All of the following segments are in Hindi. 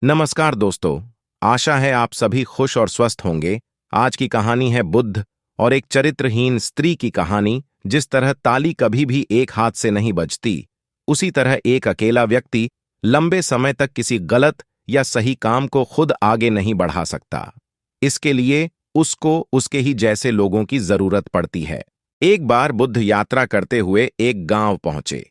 नमस्कार दोस्तों। आशा है आप सभी खुश और स्वस्थ होंगे। आज की कहानी है बुद्ध और एक चरित्रहीन स्त्री की कहानी। जिस तरह ताली कभी भी एक हाथ से नहीं बजती, उसी तरह एक अकेला व्यक्ति लंबे समय तक किसी गलत या सही काम को खुद आगे नहीं बढ़ा सकता। इसके लिए उसको उसके ही जैसे लोगों की जरूरत पड़ती है। एक बार बुद्ध यात्रा करते हुए एक गांव पहुंचे।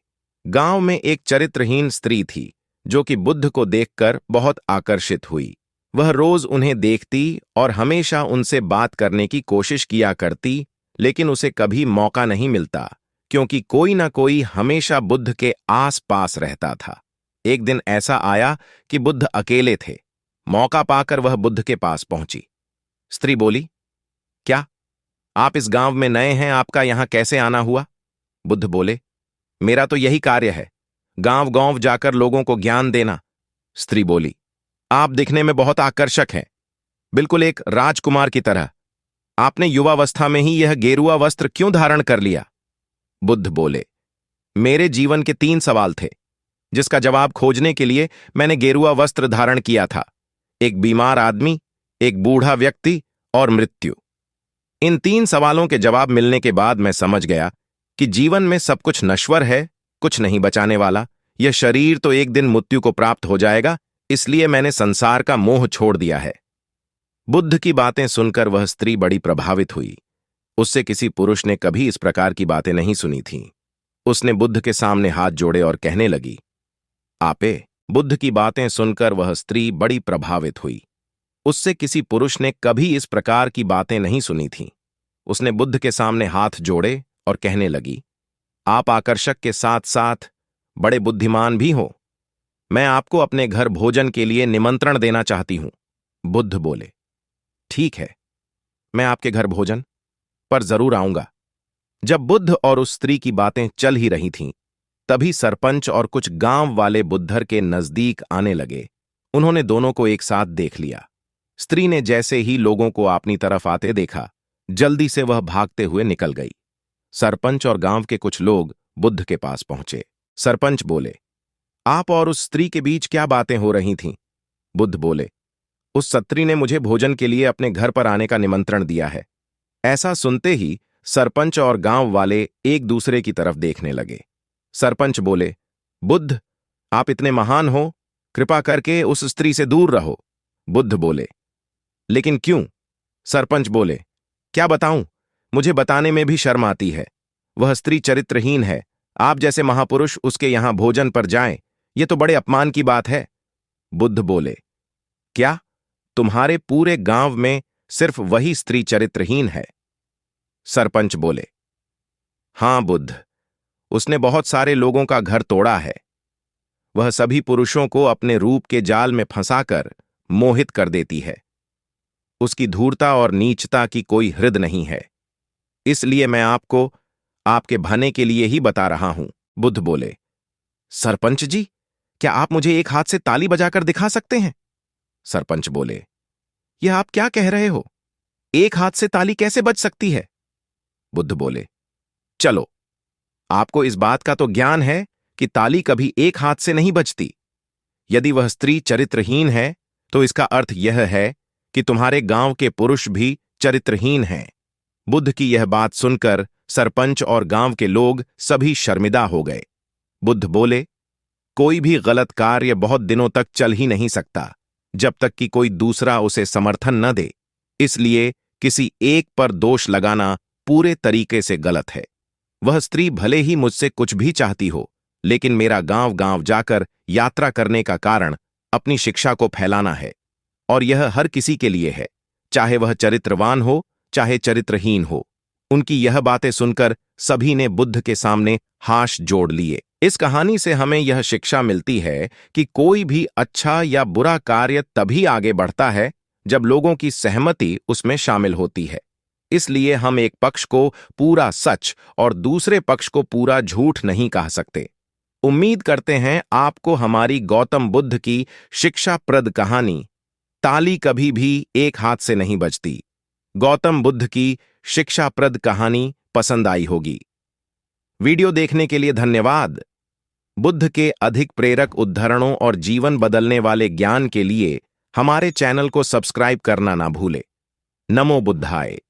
गांव में एक चरित्रहीन स्त्री थी जो कि बुद्ध को देखकर बहुत आकर्षित हुई। वह रोज उन्हें देखती और हमेशा उनसे बात करने की कोशिश किया करती, लेकिन उसे कभी मौका नहीं मिलता क्योंकि कोई ना कोई हमेशा बुद्ध के आस पास रहता था। एक दिन ऐसा आया कि बुद्ध अकेले थे। मौका पाकर वह बुद्ध के पास पहुंची। स्त्री बोली, क्या आप इस गांव में नए हैं? आपका यहां कैसे आना हुआ? बुद्ध बोले, मेरा तो यही कार्य है, गांव गांव जाकर लोगों को ज्ञान देना। स्त्री बोली, आप दिखने में बहुत आकर्षक हैं, बिल्कुल एक राजकुमार की तरह। आपने युवावस्था में ही यह गेरुआ वस्त्र क्यों धारण कर लिया? बुद्ध बोले, मेरे जीवन के 3 सवाल थे, जिसका जवाब खोजने के लिए मैंने गेरुआ वस्त्र धारण किया था। एक बीमार आदमी, एक बूढ़ा व्यक्ति और मृत्यु। इन 3 सवालों के जवाब मिलने के बाद मैं समझ गया कि जीवन में सब कुछ नश्वर है, कुछ नहीं बचाने वाला। यह शरीर तो एक दिन मृत्यु को प्राप्त हो जाएगा, इसलिए मैंने संसार का मोह छोड़ दिया है। बुद्ध की बातें सुनकर वह स्त्री बड़ी प्रभावित हुई। उससे किसी पुरुष ने कभी इस प्रकार की बातें नहीं सुनी थीं। उसने बुद्ध के सामने हाथ जोड़े और कहने लगी, आपे। बुद्ध की बातें सुनकर वह स्त्री बड़ी प्रभावित हुई। उससे किसी पुरुष ने कभी इस प्रकार की बातें नहीं सुनी थीं। उसने बुद्ध के सामने हाथ जोड़े और कहने लगी, आप आकर्षक के साथ साथ बड़े बुद्धिमान भी हो। मैं आपको अपने घर भोजन के लिए निमंत्रण देना चाहती हूं। बुद्ध बोले, ठीक है, मैं आपके घर भोजन पर जरूर आऊंगा। जब बुद्ध और उस स्त्री की बातें चल ही रही थीं, तभी सरपंच और कुछ गांव वाले बुद्धर के नजदीक आने लगे। उन्होंने दोनों को एक साथ देख लिया। स्त्री ने जैसे ही लोगों को अपनी तरफ आते देखा, जल्दी से वह भागते हुए निकल गई। सरपंच और गांव के कुछ लोग बुद्ध के पास पहुंचे। सरपंच बोले, आप और उस स्त्री के बीच क्या बातें हो रही थीं? बुद्ध बोले, उस स्त्री ने मुझे भोजन के लिए अपने घर पर आने का निमंत्रण दिया है। ऐसा सुनते ही सरपंच और गांव वाले एक दूसरे की तरफ देखने लगे। सरपंच बोले, बुद्ध, आप इतने महान हो, कृपा करके उस स्त्री से दूर रहो। बुद्ध बोले, लेकिन क्यों? सरपंच बोले, क्या बताऊं, मुझे बताने में भी शर्म आती है। वह स्त्री चरित्रहीन है। आप जैसे महापुरुष उसके यहां भोजन पर जाएं, यह तो बड़े अपमान की बात है। बुद्ध बोले, क्या तुम्हारे पूरे गांव में सिर्फ वही स्त्री चरित्रहीन है? सरपंच बोले, हां बुद्ध, उसने बहुत सारे लोगों का घर तोड़ा है। वह सभी पुरुषों को अपने रूप के जाल में फंसाकर मोहित कर देती है। उसकी धूर्तता और नीचता की कोई हृद नहीं है। इसलिए मैं आपको आपके भले के लिए ही बता रहा हूं। बुद्ध बोले, सरपंच जी, क्या आप मुझे एक हाथ से ताली बजाकर दिखा सकते हैं? सरपंच बोले, यह आप क्या कह रहे हो? एक हाथ से ताली कैसे बज सकती है? बुद्ध बोले, चलो, आपको इस बात का तो ज्ञान है कि ताली कभी एक हाथ से नहीं बजती। यदि वह स्त्री चरित्रहीन है, तो इसका अर्थ यह है कि तुम्हारे गांव के पुरुष भी चरित्रहीन हैं। बुद्ध की यह बात सुनकर सरपंच और गांव के लोग सभी शर्मिंदा हो गए। बुद्ध बोले, कोई भी गलत कार्य बहुत दिनों तक चल ही नहीं सकता जब तक कि कोई दूसरा उसे समर्थन न दे। इसलिए किसी एक पर दोष लगाना पूरे तरीके से गलत है। वह स्त्री भले ही मुझसे कुछ भी चाहती हो, लेकिन मेरा गांव गांव जाकर यात्रा करने का कारण अपनी शिक्षा को फैलाना है, और यह हर किसी के लिए है, चाहे वह चरित्रवान हो चाहे चरित्रहीन हो। उनकी यह बातें सुनकर सभी ने बुद्ध के सामने हाथ जोड़ लिए। इस कहानी से हमें यह शिक्षा मिलती है कि कोई भी अच्छा या बुरा कार्य तभी आगे बढ़ता है जब लोगों की सहमति उसमें शामिल होती है। इसलिए हम एक पक्ष को पूरा सच और दूसरे पक्ष को पूरा झूठ नहीं कह सकते। उम्मीद करते हैं आपको हमारी गौतम बुद्ध की शिक्षाप्रद कहानी ताली कभी भी एक हाथ से नहीं बजती, गौतम बुद्ध की शिक्षाप्रद कहानी पसंद आई होगी। वीडियो देखने के लिए धन्यवाद। बुद्ध के अधिक प्रेरक उद्धरणों और जीवन बदलने वाले ज्ञान के लिए हमारे चैनल को सब्सक्राइब करना ना भूले। नमो बुद्धाय।